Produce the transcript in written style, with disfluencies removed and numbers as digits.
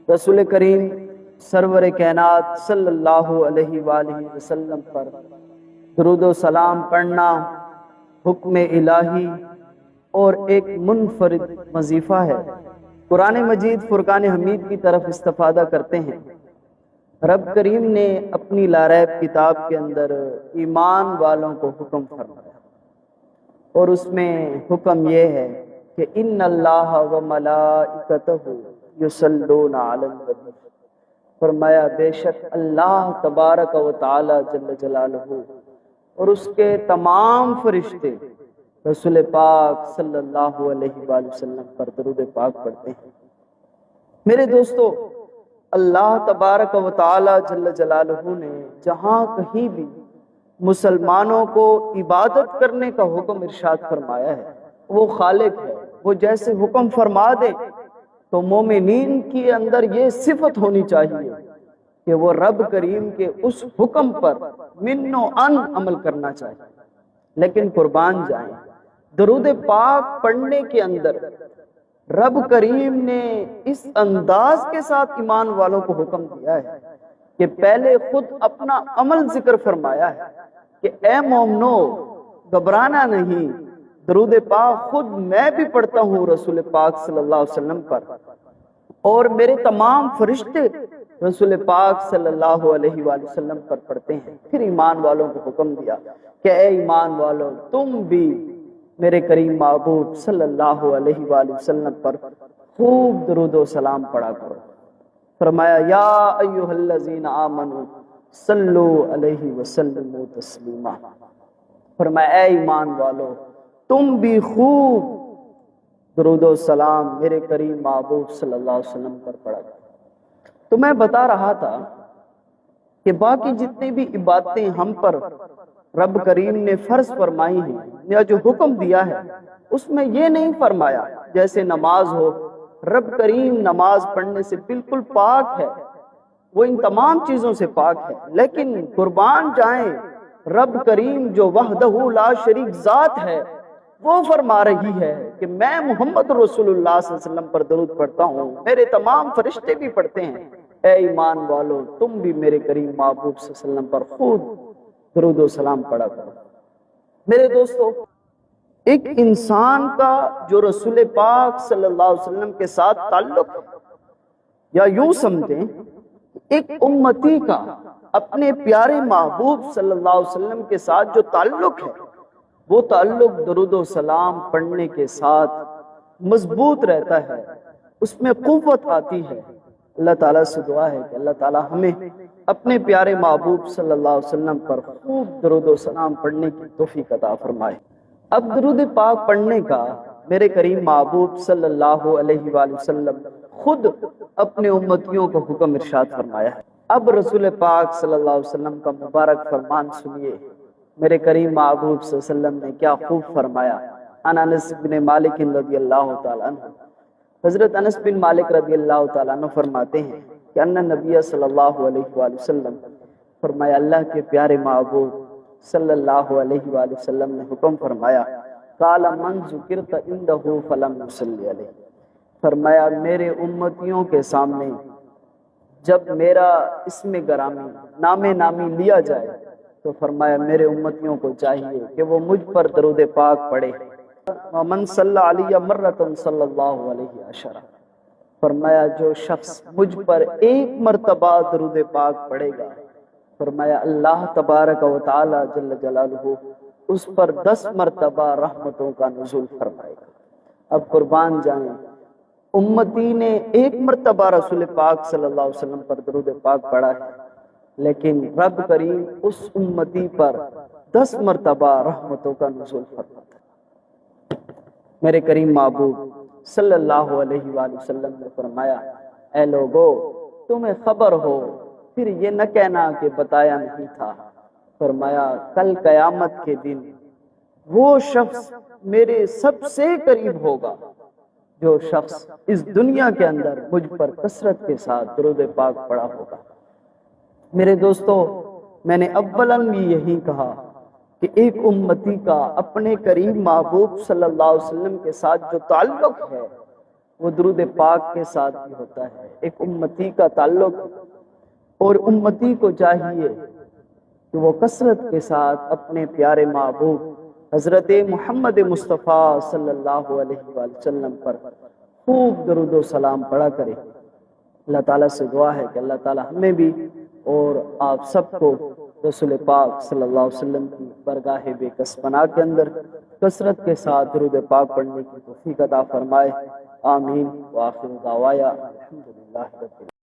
رسول کریم سرور کائنات صلی اللہ علیہ وآلہ وسلم پر درود و سلام پڑھنا حکم الہی اور ایک منفرد وظیفہ ہے۔ قرآن مجید فرقان حمید کی طرف استفادہ کرتے ہیں۔ رب کریم نے اپنی لاریب کتاب کے اندر ایمان والوں کو حکم فرمایا، اور اس میں حکم یہ ہے کہ ان اللہ و ملائکتہ یصلون علی النبی، فرمایا بے شک اللہ تبارک و تعالی جل جلالہ اور اس کے تمام فرشتے رسول پاک صلی اللہ علیہ وآلہ وسلم پر درود پاک پڑھتے ہیں۔ میرے دوستو، اللہ تبارک و تعالی جل جلالہ نے جہاں کہیں بھی مسلمانوں کو عبادت کرنے کا حکم ارشاد فرمایا ہے، وہ خالق ہے، وہ جیسے حکم فرما دے تو مومنین کے اندر یہ صفت ہونی چاہیے کہ وہ رب کریم کے اس حکم پر من و ان عمل کرنا چاہیے۔ لیکن قربان جائیں، درود پاک پڑھنے کے اندر رب کریم نے اس انداز کے ساتھ ایمان والوں کو حکم دیا ہے کہ پہلے خود اپنا عمل ذکر فرمایا ہے کہ اے مومنو گھبرانا نہیں، درود پاک خود میں بھی پڑھتا ہوں رسول پاک صلی اللہ علیہ وسلم پر، اور میرے تمام فرشتے رسول پاک صلی اللہ علیہ وآلہ وسلم پر پڑھتے ہیں۔ پھر ایمان والوں کو حکم دیا کہ اے ایمان والوں تم بھی میرے کریم محبوب صلی اللہ علیہ وآلہ وسلم پر خوب درود و سلام پڑھا کرو۔ فرمایا یا ایھا الذین آمنوا صلو علیہ وسلموا تسلیما، فرمایا اے ایمان والو تم بھی خوب درود و سلام میرے کریم محبوب صلی اللہ علیہ وسلم پر پڑھا کرو۔ تو میں بتا رہا تھا کہ باقی جتنی بھی عبادتیں ہم پر رب کریم نے فرض فرمائی ہیں یا جو حکم دیا ہے، اس میں یہ نہیں فرمایا جیسے نماز ہو، رب کریم نماز پڑھنے سے بالکل پاک ہے، وہ ان تمام چیزوں سے پاک ہے، لیکن قربان جائیں رب کریم جو وحدہ لا شریک ذات ہے وہ فرما رہی ہے کہ میں محمد رسول اللہ صلی اللہ علیہ وسلم پر درود پڑھتا ہوں، میرے تمام فرشتے بھی پڑھتے ہیں۔ اے ایمان والو تم بھی میرے کریم محبوب صلی اللہ علیہ وسلم پر خود درود و سلام پڑھا کرو۔ میرے دوستو، ایک انسان کا جو رسول پاک صلی اللہ علیہ وسلم کے ساتھ تعلق ہے، یا یوں سمجھیں ایک امتی کا اپنے پیارے محبوب صلی اللہ علیہ وسلم کے ساتھ جو تعلق ہے، وہ تعلق درود و سلام پڑھنے کے ساتھ مضبوط رہتا ہے، اس میں قوت آتی ہے۔ اللہ تعالیٰ سے دعا ہے کہ اللہ تعالیٰ ہمیں اپنے پیارے محبوب صلی اللہ علیہ وسلم پر خوب درود و سلام پڑھنے کی توفیق عطا فرمائے۔ اب درود پاک پڑھنے کا میرے کریم محبوب صلی اللہ علیہ وآلہ وسلم خود اپنے امتیوں کو حکم ارشاد فرمایا ہے۔ اب رسول پاک صلی اللہ علیہ وسلم کا مبارک فرمان سنیے، میرے کریم محبوب صلی اللہ علیہ وسلم نے کیا خوب فرمایا۔ انس بن مالک رضی اللہ تعالیٰ عنہ، حضرت انس بن مالک رضی اللہ تعالیٰ عنہ فرماتے ہیں کہ ان نبی صلی اللہ علیہ وآلہ وسلم، فرمایا اللہ کے پیارے محبوب صلی اللہ علیہ وآلہ وسلم نے حکم فرمایا قال من ذکرت عنده فلم يصلی علیہ، فرمایا میرے امتیوں کے سامنے جب میرا اسم گرامی نام نامی لیا جائے تو فرمایا میرے امتیوں کو چاہیے کہ وہ مجھ پر درود پاک پڑھے۔ ومن صلی علیہ مرۃ صلی اللہ علیہ عشرہ، فرمایا جو شخص مجھ پر ایک مرتبہ درود پاک پڑھے گا، فرمایا اللہ تبارک و تعالی جل جلالہ اس پر 10 مرتبہ رحمتوں کا نزول فرمائے گا۔ اب قربان جائیں، امتی نے ایک مرتبہ رسول پاک صلی اللہ علیہ وسلم پر درود پاک پڑھا ہے، لیکن رب کریم اس امتی پر 10 مرتبہ رحمتوں کا نزول فرماتا ہے۔ میرے کریم محبوب صلی اللہ علیہ وآلہ وسلم نے فرمایا اے لوگو تمہیں خبر ہو پھر یہ نہ کہنا کہ بتایا نہیں تھا، فرمایا کل قیامت کے دن وہ شخص میرے سب سے قریب ہوگا جو شخص اس دنیا کے اندر مجھ پر کثرت کے ساتھ درود پاک پڑھا ہوگا۔ میرے دوستو، میں نے اولاً بھی یہی کہا کہ ایک امتی کا اپنے کریم محبوب صلی اللہ علیہ وسلم کے ساتھ جو تعلق ہے وہ درود پاک کے ساتھ بھی ہوتا ہے۔ ایک امتی کا تعلق، اور امتی کو چاہیے کہ وہ کثرت کے ساتھ اپنے پیارے محبوب حضرت محمد مصطفیٰ صلی اللہ علیہ وآلہ وسلم پر خوب درود و سلام پڑھا کرے۔ اللہ تعالیٰ سے دعا ہے کہ اللہ تعالیٰ ہمیں بھی اور آپ سب کو رسول پاک صلی اللہ علیہ وسلم کی برگاہ بے کس پناہ کے اندر کثرت کے ساتھ درود پاک پڑھنے کی توفیق عطا فرمائے۔ آمین۔ وآخر دعوایا الحمدللہ رب العالمین۔